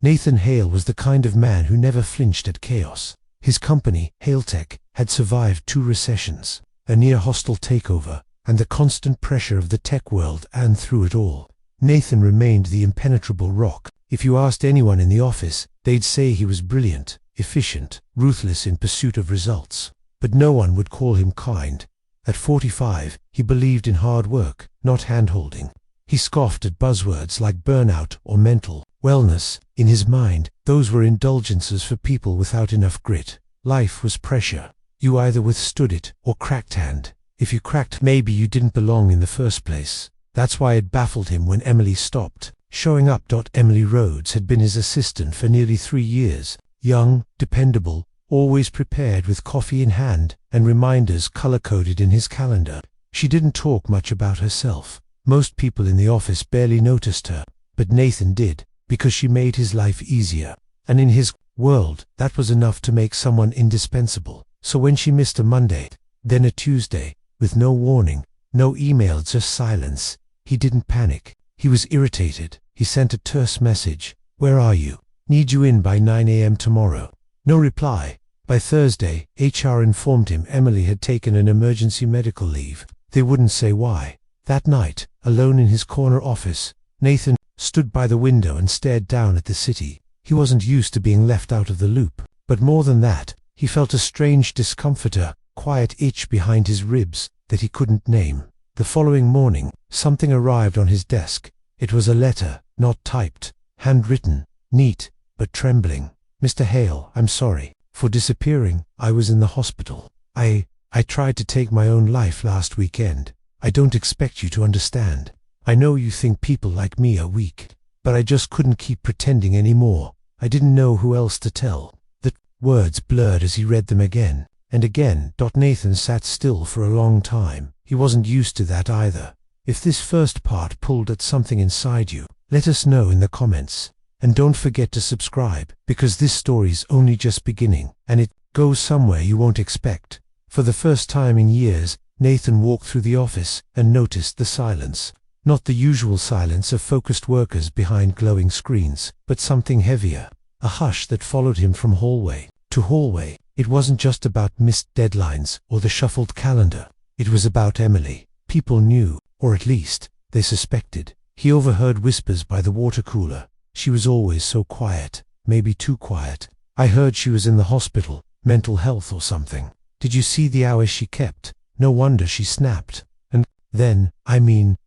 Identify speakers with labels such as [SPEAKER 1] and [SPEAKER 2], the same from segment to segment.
[SPEAKER 1] Nathan Hale was the kind of man who never flinched at chaos. His company, HaleTech, had survived 2 recessions, a near hostile takeover, and the constant pressure of the tech world, and through it all, Nathan remained the impenetrable rock. If you asked anyone in the office, they'd say he was brilliant, efficient, ruthless in pursuit of results. But no one would call him kind. At 45, he believed in hard work, not hand-holding. He scoffed at buzzwords like burnout or mental wellness. In his mind, those were indulgences for people without enough grit. Life was pressure. You either withstood it or cracked hand. If you cracked, maybe you didn't belong in the first place. That's why it baffled him when Emily stopped showing up. Emily Rhodes had been his assistant for nearly 3 years. Young, dependable, always prepared with coffee in hand and reminders color-coded in his calendar. She didn't talk much about herself. Most people in the office barely noticed her, but Nathan did, because she made his life easier. And in his world, that was enough to make someone indispensable. So when she missed a Monday, then a Tuesday, with no warning, no email, just silence, he didn't panic. He was irritated. He sent a terse message. "Where are you? Need you in by 9 a.m. tomorrow." No reply. By Thursday, HR informed him Emily had taken an emergency medical leave. They wouldn't say why. That night, alone in his corner office, Nathan stood by the window and stared down at the city. He wasn't used to being left out of the loop. But more than that, he felt a strange discomfort, a quiet itch behind his ribs that he couldn't name. The following morning, something arrived on his desk. It was a letter, not typed, handwritten, neat, but trembling. "Mr. Hale, I'm sorry for disappearing. I was in the hospital. I tried to take my own life last weekend. I don't expect you to understand. I know you think people like me are weak, but I just couldn't keep pretending anymore. I didn't know who else to tell." The words blurred as he read them again and again. Nathan sat still for a long time. He wasn't used to that either. If this first part pulled at something inside you, let us know in the comments. And don't forget to subscribe, because this story's only just beginning, and it goes somewhere you won't expect. For the first time in years, Nathan walked through the office and noticed the silence. Not the usual silence of focused workers behind glowing screens, but something heavier. A hush that followed him from hallway to hallway. It wasn't just about missed deadlines or the shuffled calendar. It was about Emily. People knew, or at least, they suspected. He overheard whispers by the water cooler. "She was always so quiet, maybe too quiet. I heard she was in the hospital, mental health or something. Did you see the hours she kept? No wonder she snapped. And then,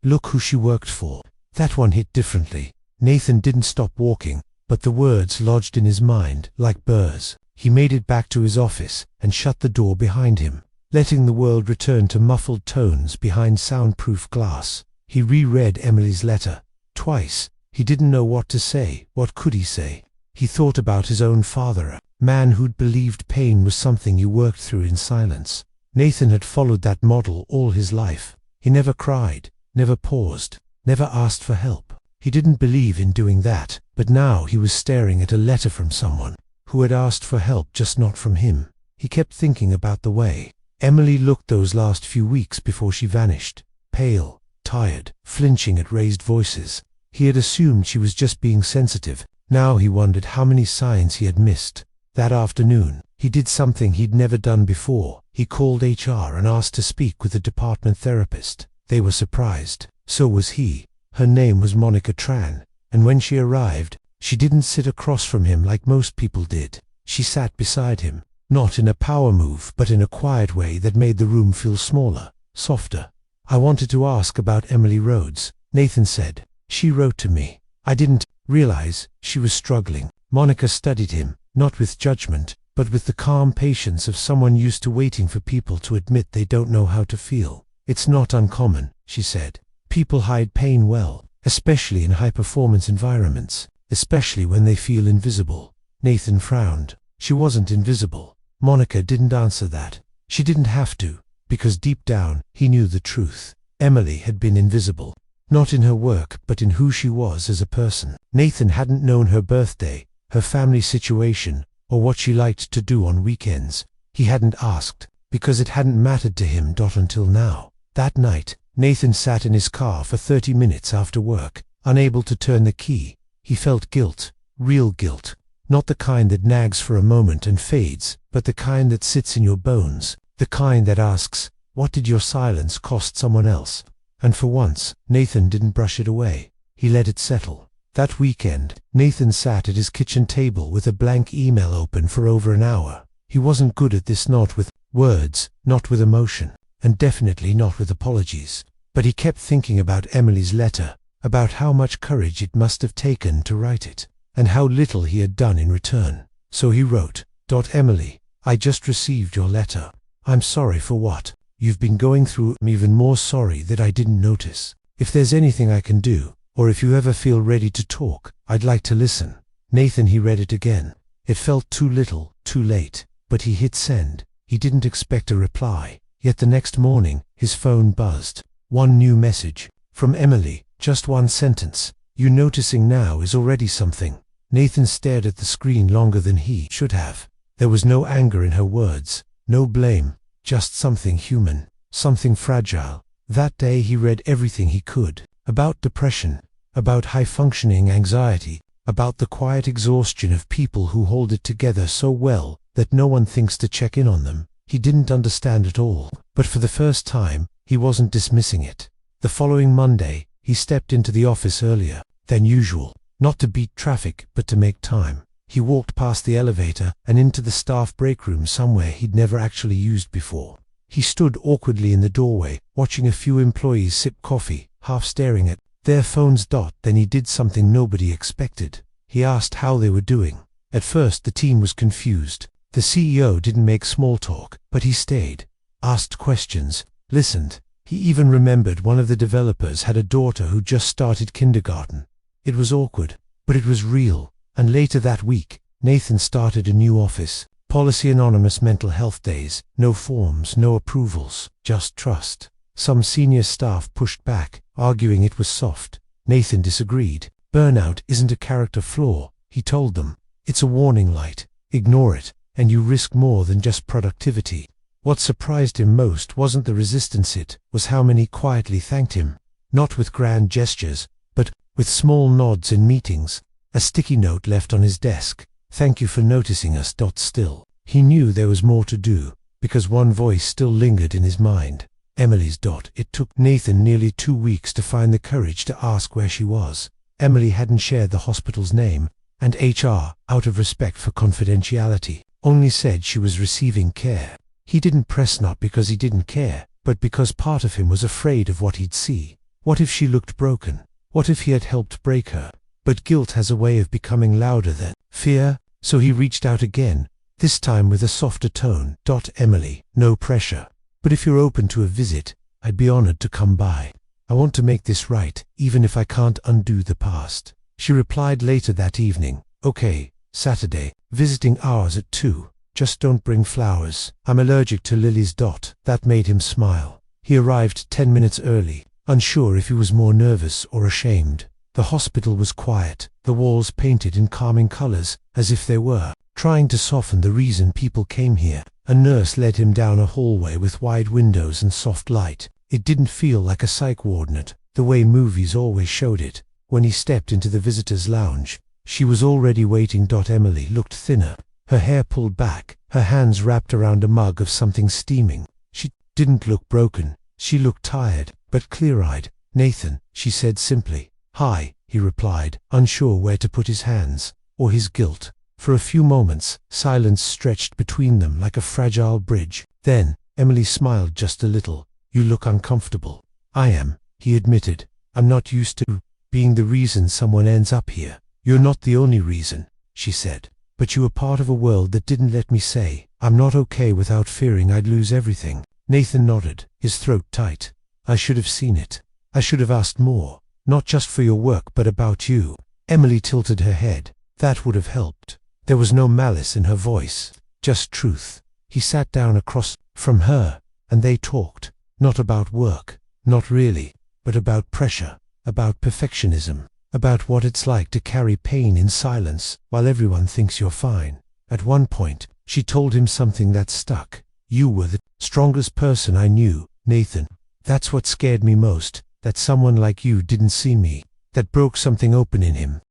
[SPEAKER 1] look who she worked for." That one hit differently. Nathan didn't stop walking, but the words lodged in his mind like burrs. He made it back to his office and shut the door behind him, letting the world return to muffled tones behind soundproof glass. He reread Emily's letter. Twice. He didn't know what to say. What could he say? He thought about his own father, a man who'd believed pain was something you worked through in silence. Nathan had followed that model all his life. He never cried, never paused, never asked for help. He didn't believe in doing that, but now he was staring at a letter from someone who had asked for help, just not from him. He kept thinking about the way Emily looked those last few weeks before she vanished. Pale, tired, flinching at raised voices. He had assumed she was just being sensitive. Now he wondered how many signs he had missed. That afternoon, he did something he'd never done before. He called HR and asked to speak with the department therapist. They were surprised. So was he. Her name was Monica Tran, and when she arrived, she didn't sit across from him like most people did. She sat beside him, not in a power move, but in a quiet way that made the room feel smaller, softer. "I wanted to ask about Emily Rhodes," Nathan said. "She wrote to me. I didn't realize she was struggling." Monica studied him, not with judgment, but with the calm patience of someone used to waiting for people to admit they don't know how to feel. "It's not uncommon," she said. "People hide pain well, especially in high-performance environments, especially when they feel invisible." Nathan frowned. She wasn't invisible. Monica didn't answer that. She didn't have to, because deep down, he knew the truth. Emily had been invisible. Not in her work, but in who she was as a person. Nathan hadn't known her birthday, her family situation, or what she liked to do on weekends. He hadn't asked, because it hadn't mattered to him until now. That night, Nathan sat in his car for 30 minutes after work, unable to turn the key. He felt guilt, real guilt. Not the kind that nags for a moment and fades, but the kind that sits in your bones. The kind that asks, what did your silence cost someone else? And for once, Nathan didn't brush it away. He let it settle. That weekend, Nathan sat at his kitchen table with a blank email open for over an hour. He wasn't good at this, not with words, not with emotion, and definitely not with apologies. But he kept thinking about Emily's letter, about how much courage it must have taken to write it, and how little he had done in return. So he wrote, Emily, I just received your letter. I'm sorry for what you've been going through. I'm even more sorry that I didn't notice. If there's anything I can do, or if you ever feel ready to talk, I'd like to listen. Nathan, he read it again. It felt too little, too late, but he hit send. He didn't expect a reply. Yet the next morning, his phone buzzed. One new message. From Emily, just one sentence. You noticing now is already something. Nathan stared at the screen longer than he should have. There was no anger in her words, no blame, just something human, something fragile. That day he read everything he could. About depression, about high-functioning anxiety, about the quiet exhaustion of people who hold it together so well that no one thinks to check in on them. He didn't understand it all, but for the first time, he wasn't dismissing it. The following Monday, he stepped into the office earlier than usual, not to beat traffic, but to make time. He walked past the elevator and into the staff break room somewhere he'd never actually used before. He stood awkwardly in the doorway, watching a few employees sip coffee, half staring at their phones. Then he did something nobody expected. He asked how they were doing. At first the team was confused. The CEO didn't make small talk, but he stayed, asked questions, listened. He even remembered one of the developers had a daughter who just started kindergarten. It was awkward, but it was real. And later that week, Nathan started a new office. Policy Anonymous mental health days. No forms, no approvals, just trust. Some senior staff pushed back, arguing it was soft. Nathan disagreed. Burnout isn't a character flaw, he told them. It's a warning light. Ignore it, and you risk more than just productivity. What surprised him most wasn't the resistance, it was how many quietly thanked him. Not with grand gestures, but with small nods in meetings. A sticky note left on his desk. Thank you for noticing us. Still, he knew there was more to do, because one voice still lingered in his mind. Emily's. It took Nathan nearly 2 weeks to find the courage to ask where she was. Emily hadn't shared the hospital's name, and HR, out of respect for confidentiality, only said she was receiving care. He didn't press, not because he didn't care, but because part of him was afraid of what he'd see. What if she looked broken? What if he had helped break her? But guilt has a way of becoming louder than fear, so he reached out again, this time with a softer tone. Emily, no pressure. But if you're open to a visit, I'd be honored to come by. I want to make this right, even if I can't undo the past. She replied later that evening. Okay, Saturday, visiting hours at 2. Just don't bring flowers. I'm allergic to lilies. That made him smile. He arrived 10 minutes early, unsure if he was more nervous or ashamed. The hospital was quiet, the walls painted in calming colors, as if they were trying to soften the reason people came here. A nurse led him down a hallway with wide windows and soft light. It didn't feel like a psych ward, the way movies always showed it. When he stepped into the visitor's lounge, she was already waiting. Emily looked thinner, her hair pulled back, her hands wrapped around a mug of something steaming. She didn't look broken, she looked tired, but clear-eyed. Nathan, she said simply. Hi, he replied, unsure where to put his hands, or his guilt. For a few moments, silence stretched between them like a fragile bridge. Then, Emily smiled just a little. You look uncomfortable. I am, he admitted. I'm not used to being the reason someone ends up here. You're not the only reason, she said. But you were part of a world that didn't let me say, I'm not okay without fearing I'd lose everything. Nathan nodded, his throat tight. I should have seen it. I should have asked more. Not just for your work, but about you. Emily tilted her head. That would have helped. There was no malice in her voice, just truth. He sat down across from her, and they talked. Not about work, not really, but about pressure, about perfectionism, about what it's like to carry pain in silence while everyone thinks you're fine. At one point, she told him something that stuck. You were the strongest person I knew, Nathan. That's what scared me most. That someone like you didn't see me. That broke something open in him.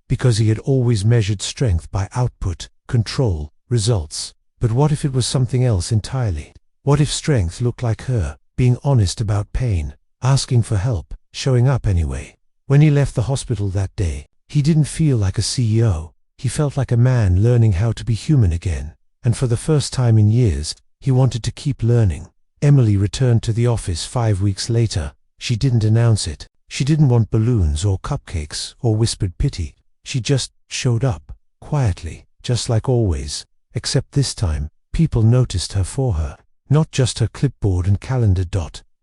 [SPEAKER 1] because he had always measured strength by output, control, results. But what if it was something else entirely? What if strength looked like her, being honest about pain, asking for help, showing up anyway? When he left the hospital that day, he didn't feel like a CEO. He felt like a man learning how to be human again. And for the first time in years, he wanted to keep learning. Emily returned to the office 5 weeks later. She didn't announce it. She didn't want balloons or cupcakes or whispered pity. She just showed up, quietly, just like always. Except this time, people noticed her for her. Not just her clipboard and calendar.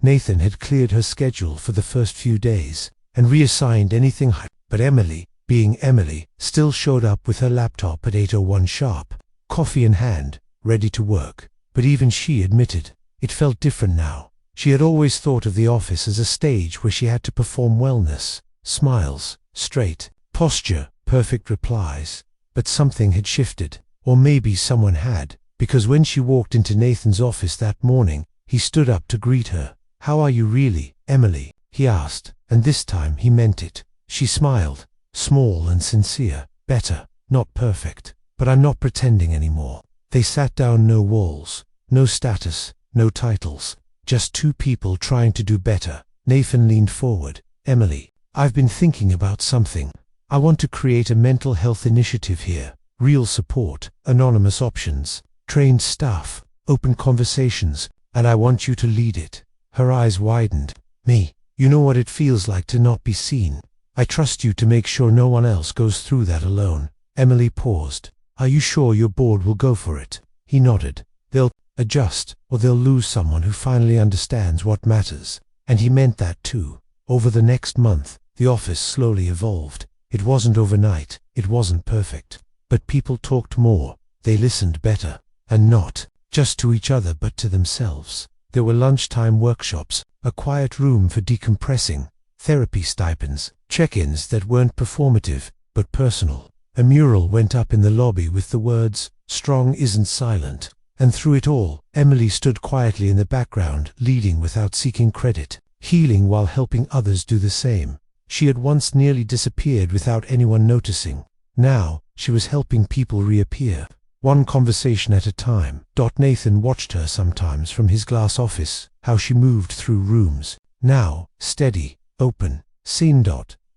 [SPEAKER 1] Nathan had cleared her schedule for the first few days and reassigned anything. But Emily, being Emily, still showed up with her laptop at 8:01 sharp, coffee in hand, ready to work. But even she admitted, it felt different now. She had always thought of the office as a stage where she had to perform wellness, smiles, straight posture, perfect replies. But something had shifted, or maybe someone had, because when she walked into Nathan's office that morning, he stood up to greet her. "How are you really, Emily?" he asked, and this time he meant it. She smiled, small and sincere. "Better, not perfect, but I'm not pretending anymore." They sat down, no walls, no status, no titles, just two people trying to do better. Nathan leaned forward. "Emily, I've been thinking about something. I want to create a mental health initiative here. Real support, anonymous options, trained staff, open conversations, and I want you to lead it." Her eyes widened. "Me? You know what it feels like to not be seen. I trust you to make sure no one else goes through that alone." Emily paused. "Are you sure your board will go for it?" He nodded. "They'll adjust, or they'll lose someone who finally understands what matters." And he meant that too. Over the next month, the office slowly evolved. It wasn't overnight, it wasn't perfect. But people talked more, they listened better, and not just to each other but to themselves. There were lunchtime workshops, a quiet room for decompressing, therapy stipends, check-ins that weren't performative, but personal. A mural went up in the lobby with the words, "Strong isn't silent." And through it all, Emily stood quietly in the background, leading without seeking credit, healing while helping others do the same. She had once nearly disappeared without anyone noticing. Now, she was helping people reappear, one conversation at a time. Nathan watched her sometimes from his glass office, how she moved through rooms. Now, steady, open, seen.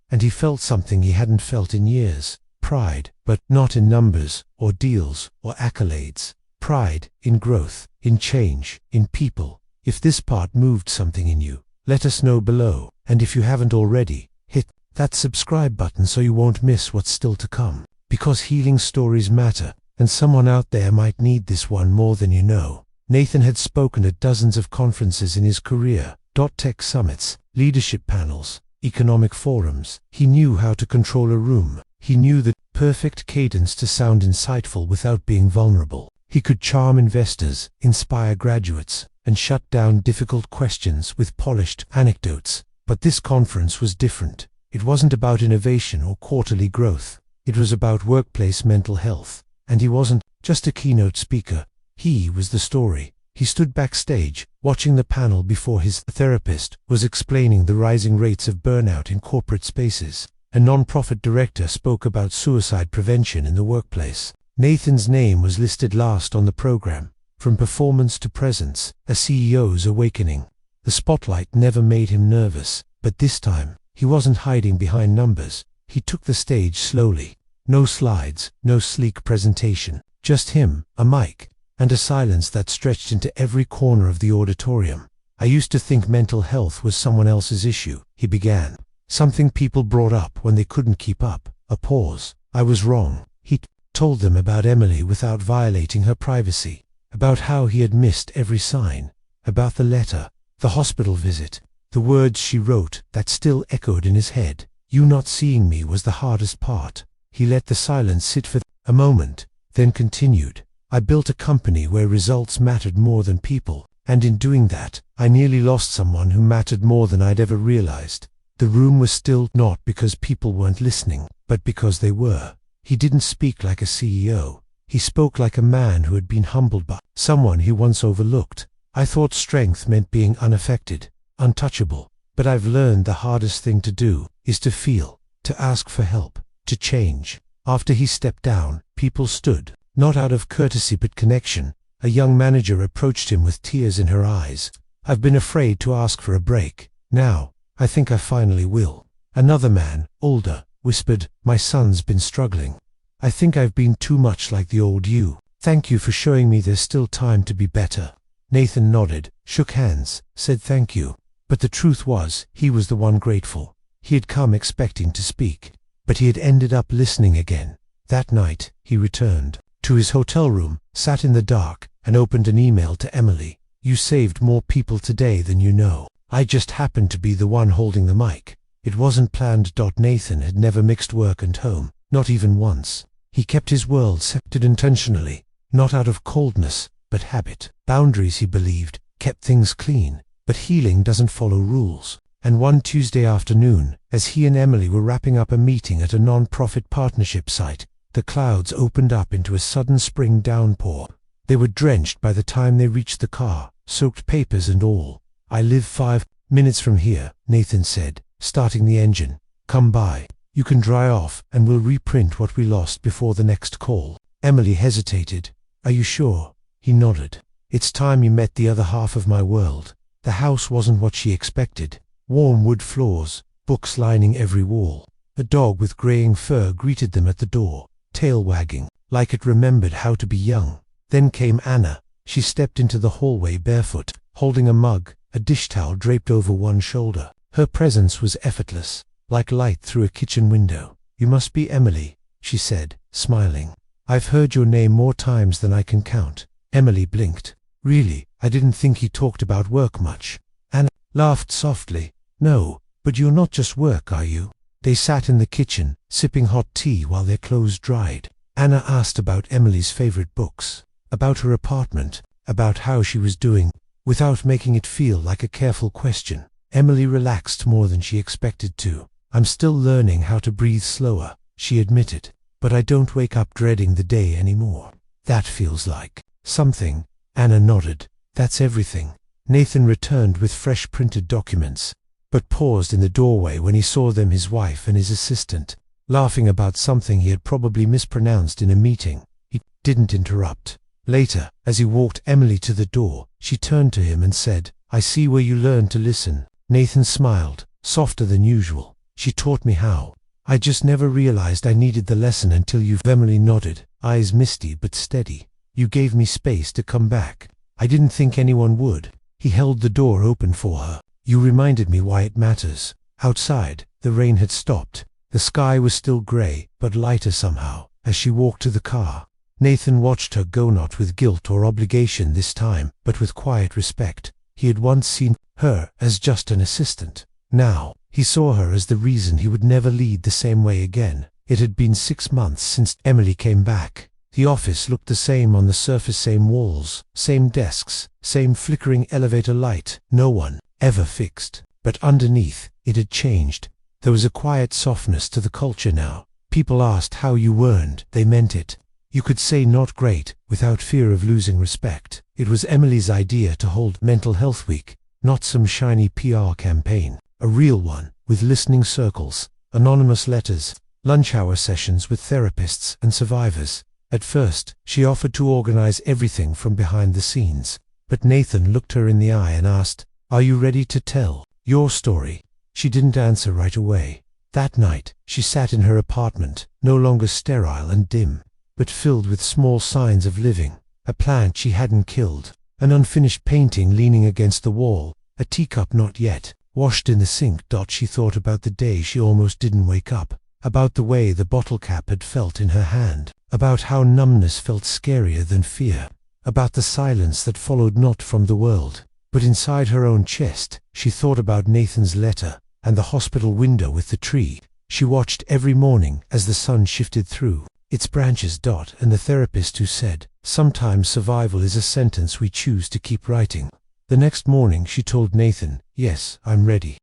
[SPEAKER 1] And he felt something he hadn't felt in years. Pride, but not in numbers, or deals, or accolades. Pride, in growth, in change, in people. If this part moved something in you, let us know below. And if you haven't already, hit that subscribe button so you won't miss what's still to come. Because healing stories matter, and someone out there might need this one more than you know. Nathan had spoken at dozens of conferences in his career, tech summits, leadership panels, economic forums. He knew how to control a room. He knew the perfect cadence to sound insightful without being vulnerable. He could charm investors, inspire graduates, and shut down difficult questions with polished anecdotes. But this conference was different. It wasn't about innovation or quarterly growth. It was about workplace mental health. And he wasn't just a keynote speaker. He was the story. He stood backstage, watching the panel before his therapist was explaining the rising rates of burnout in corporate spaces. A non-profit director spoke about suicide prevention in the workplace. Nathan's name was listed last on the program. From performance to presence, a CEO's awakening. The spotlight never made him nervous, but this time, he wasn't hiding behind numbers. He took the stage slowly. No slides, no sleek presentation. Just him, a mic, and a silence that stretched into every corner of the auditorium. "I used to think mental health was someone else's issue," he began. "Something people brought up when they couldn't keep up." A pause. "I was wrong." He told them about Emily without violating her privacy, about how he had missed every sign, about the letter, the hospital visit, the words she wrote that still echoed in his head. "You not seeing me was the hardest part." He let the silence sit for a moment, then continued. "I built a company where results mattered more than people, and in doing that, I nearly lost someone who mattered more than I'd ever realized." The room was still, not because people weren't listening, but because they were. He didn't speak like a CEO. He spoke like a man who had been humbled by someone he once overlooked. "I thought strength meant being unaffected, untouchable. But I've learned the hardest thing to do is to feel, to ask for help, to change. After he stepped down, people stood, not out of courtesy but connection. A young manager approached him with tears in her eyes. "I've been afraid to ask for a break. Now, I think I finally will." Another man, older, whispered, "My son's been struggling. I think I've been too much like the old you. Thank you for showing me there's still time to be better." Nathan nodded, shook hands, said thank you. But the truth was, he was the one grateful. He had come expecting to speak, but he had ended up listening again. That night, he returned to his hotel room, sat in the dark, and opened an email to Emily. "You saved more people today than you know. I just happened to be the one holding the mic. It wasn't planned." Nathan had never mixed work and home, not even once. He kept his world separate intentionally, not out of coldness, but habit. Boundaries, he believed, kept things clean, but healing doesn't follow rules. And one Tuesday afternoon, as he and Emily were wrapping up a meeting at a non-profit partnership site, the clouds opened up into a sudden spring downpour. They were drenched by the time they reached the car, soaked papers and all. "I live 5 minutes from here," Nathan said, starting the engine. "Come by. You can dry off, and we'll reprint what we lost before the next call." Emily hesitated. "Are you sure?" He nodded. "It's time you met the other half of my world." The house wasn't what she expected. Warm wood floors, books lining every wall. A dog with graying fur greeted them at the door, tail wagging, like it remembered how to be young. Then came Anna. She stepped into the hallway barefoot, holding a mug, a dish towel draped over one shoulder. Her presence was effortless, like light through a kitchen window. "You must be Emily," she said, smiling. "I've heard your name more times than I can count." Emily blinked. "Really? I didn't think he talked about work much." Anna laughed softly. "No, but you're not just work, are you?" They sat in the kitchen, sipping hot tea while their clothes dried. Anna asked about Emily's favorite books, about her apartment, about how she was doing, without making it feel like a careful question. Emily relaxed more than she expected to. "I'm still learning how to breathe slower," she admitted, "but I don't wake up dreading the day anymore." "That feels like something." Anna nodded. "That's everything." Nathan returned with fresh printed documents, but paused in the doorway when he saw them, his wife and his assistant, laughing about something he had probably mispronounced in a meeting. He didn't interrupt. Later, as he walked Emily to the door, she turned to him and said, "I see where you learned to listen." Nathan smiled, softer than usual. "She taught me how. I just never realized I needed the lesson until you." Emily nodded, eyes misty but steady. "You gave me space to come back. I didn't think anyone would." He held the door open for her. "You reminded me why it matters." Outside, the rain had stopped. The sky was still gray, but lighter somehow, as she walked to the car. Nathan watched her go, not with guilt or obligation this time, but with quiet respect. He had once seen her as just an assistant. Now, he saw her as the reason he would never lead the same way again. It had been 6 months since Emily came back. The office looked the same on the surface, same walls, same desks, same flickering elevator light. No one ever fixed. But underneath, it had changed. There was a quiet softness to the culture now. People asked how you weren't, they meant it. You could say "not great" without fear of losing respect. It was Emily's idea to hold Mental Health Week, not some shiny PR campaign. A real one, with listening circles, anonymous letters, lunch hour sessions with therapists and survivors. At first, she offered to organize everything from behind the scenes. But Nathan looked her in the eye and asked, "Are you ready to tell your story?" She didn't answer right away. That night, she sat in her apartment, no longer sterile and dim, but filled with small signs of living. A plant she hadn't killed, an unfinished painting leaning against the wall, a teacup not yet washed in the sink. She thought about the day she almost didn't wake up, about the way the bottle cap had felt in her hand, about how numbness felt scarier than fear, about the silence that followed, not from the world, but inside her own chest. She thought about Nathan's letter, and the hospital window with the tree she watched every morning as the sun shifted through its branches. And the therapist who said, "Sometimes survival is a sentence we choose to keep writing." The next morning she told Nathan, "Yes, I'm ready."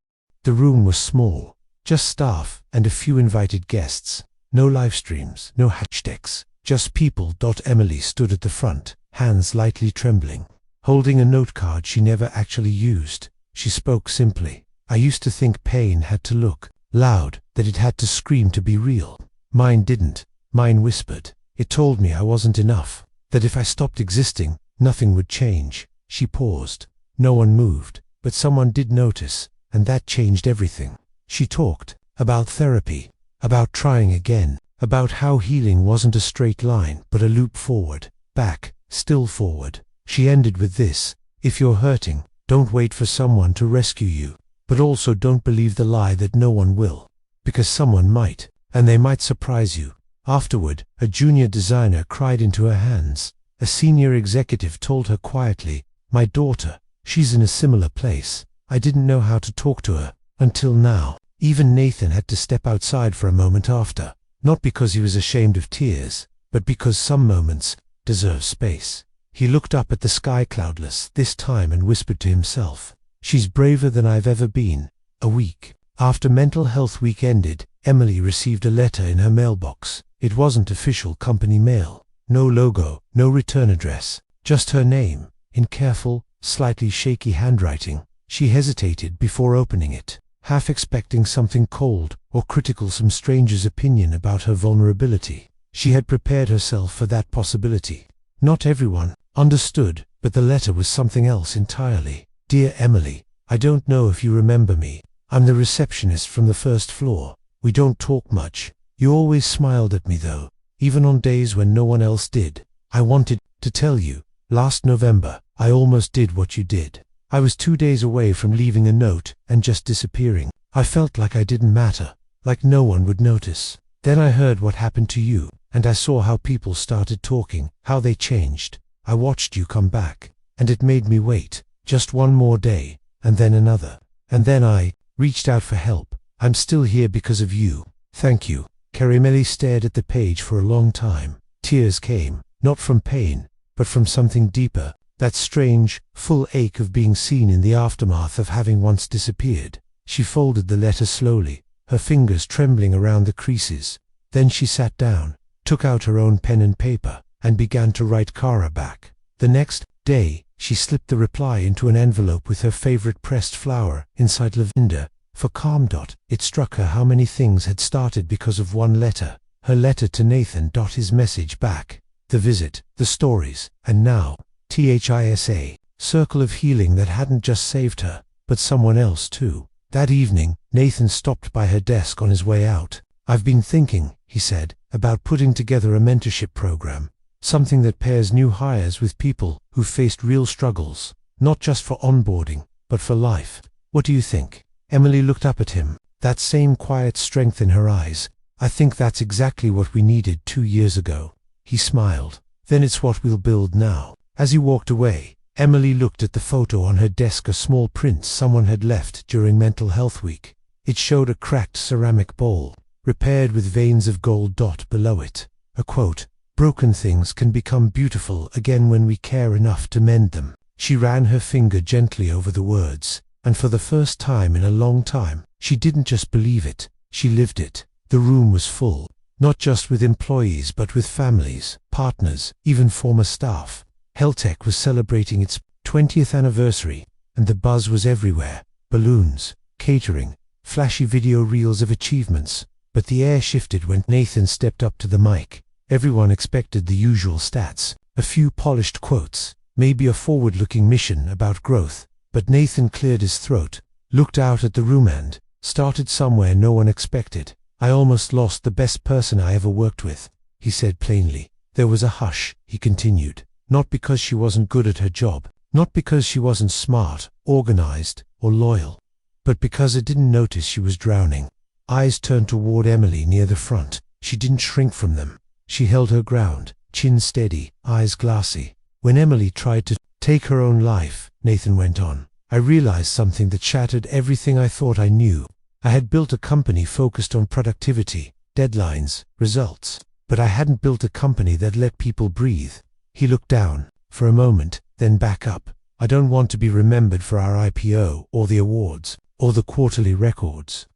[SPEAKER 1] The room was small, just staff and a few invited guests. No live streams, no hashtags, just people. Emily stood at the front, hands lightly trembling, holding a note card she never actually used. She spoke simply. "I used to think pain had to look loud, that it had to scream to be real. Mine didn't. Mine whispered. It told me I wasn't enough, that if I stopped existing, nothing would change. She paused. No one moved, but someone did notice, and that changed everything. She talked about therapy, about trying again, about how healing wasn't a straight line but a loop forward, back, still forward. She ended with this: if you're hurting, don't wait for someone to rescue you, but also don't believe the lie that no one will, because someone might, and they might surprise you. Afterward, a junior designer cried into her hands. A senior executive told her quietly, "My daughter, she's in a similar place. I didn't know how to talk to her, until now." Even Nathan had to step outside for a moment after, not because he was ashamed of tears, but because some moments deserve space. He looked up at the sky, cloudless this time, and whispered to himself, "She's braver than I've ever been." A week after Mental Health Week ended, Emily received a letter in her mailbox. It wasn't official company mail. No logo, no return address, just her name, in careful, slightly shaky handwriting. She hesitated before opening it, half expecting something cold or critical, some stranger's opinion about her vulnerability. She had prepared herself for that possibility. Not everyone understood, but the letter was something else entirely. "Dear Emily, I don't know if you remember me. I'm the receptionist from the first floor. We don't talk much. You always smiled at me though, even on days when no one else did. I wanted to tell you, last November, I almost did what you did. I was 2 days away from leaving a note and just disappearing. I felt like I didn't matter, like no one would notice. Then I heard what happened to you, and I saw how people started talking, how they changed. I watched you come back, and it made me wait, just one more day, and then another. And then I reached out for help. I'm still here because of you. Thank you." Emily stared at the page for a long time. Tears came, not from pain, but from something deeper, that strange, full ache of being seen in the aftermath of having once disappeared. She folded the letter slowly, her fingers trembling around the creases. Then she sat down, took out her own pen and paper, and began to write Kara back. The next day, she slipped the reply into an envelope with her favorite pressed flower inside lavender. For calm. It struck her how many things had started because of one letter. Her letter to Nathan. His message back. The visit, the stories, and now, THISA, circle of healing that hadn't just saved her, but someone else too. That evening, Nathan stopped by her desk on his way out. "I've been thinking," he said, "about putting together a mentorship program, something that pairs new hires with people who've faced real struggles, not just for onboarding, but for life. What do you think?" Emily looked up at him, that same quiet strength in her eyes. "I think that's exactly what we needed 2 years ago." He smiled. "Then it's what we'll build now." As he walked away, Emily looked at the photo on her desk, a small print someone had left during Mental Health Week. It showed a cracked ceramic bowl, repaired with veins of gold. Below it, a quote, "Broken things can become beautiful again when we care enough to mend them." She ran her finger gently over the words, and for the first time in a long time, she didn't just believe it, she lived it. The room was full, not just with employees but with families, partners, even former staff. Heltec was celebrating its 20th anniversary, and the buzz was everywhere. Balloons, catering, flashy video reels of achievements. But the air shifted when Nathan stepped up to the mic. Everyone expected the usual stats, a few polished quotes, maybe a forward-looking mission about growth. But Nathan cleared his throat, looked out at the room and started somewhere no one expected. "I almost lost the best person I ever worked with," he said plainly. There was a hush. He continued, "Not because she wasn't good at her job, not because she wasn't smart, organized, or loyal, but because I didn't notice she was drowning." Eyes turned toward Emily near the front. She didn't shrink from them. She held her ground, chin steady, eyes glassy. "When Emily tried to take her own life," Nathan went on, "I realized something that shattered everything I thought I knew. I had built a company focused on productivity, deadlines, results, but I hadn't built a company that let people breathe." He looked down, for a moment, then back up. "I don't want to be remembered for our IPO, or the awards, or the quarterly records.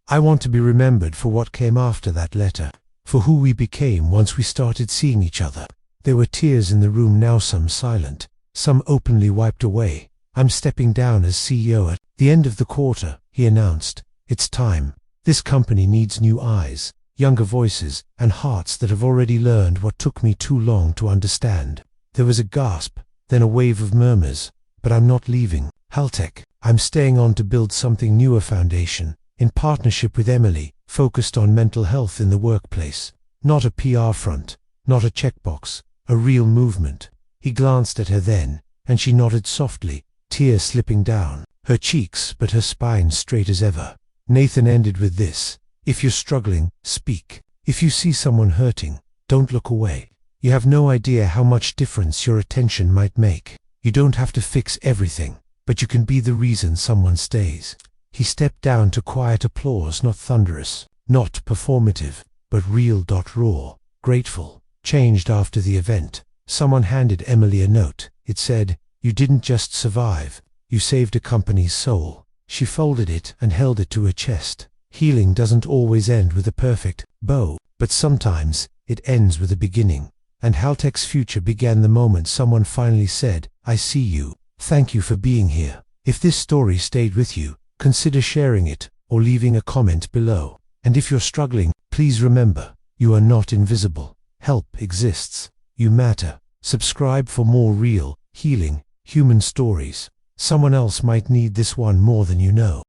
[SPEAKER 1] I want to be remembered for what came after that letter, for who we became once we started seeing each other." There were tears in the room now, some silent, some openly wiped away. "I'm stepping down as CEO at the end of the quarter," he announced. "It's time. This company needs new eyes, younger voices, and hearts that have already learned what took me too long to understand. There was a gasp, then a wave of murmurs. But I'm not leaving, Haltech. I'm staying on to build something new, a foundation, in partnership with Emily, focused on mental health in the workplace. Not a PR front, not a checkbox, a real movement. He glanced at her then, and she nodded softly, tears slipping down her cheeks but her spine straight as ever. Nathan ended with this: if you're struggling, speak. If you see someone hurting, don't look away. You have no idea how much difference your attention might make. You don't have to fix everything, but you can be the reason someone stays. He stepped down to quiet applause, not thunderous, not performative, but real. Raw, grateful. Changed after the event. Someone handed Emily a note. It said, "You didn't just survive, you saved a company's soul." She folded it and held it to her chest. Healing doesn't always end with a perfect bow, but sometimes it ends with a beginning. And Haltech's future began the moment someone finally said, "I see you. Thank you for being here." If this story stayed with you, consider sharing it or leaving a comment below. And if you're struggling, please remember, you are not invisible. Help exists. You matter. Subscribe for more real, healing, human stories. Someone else might need this one more than you know.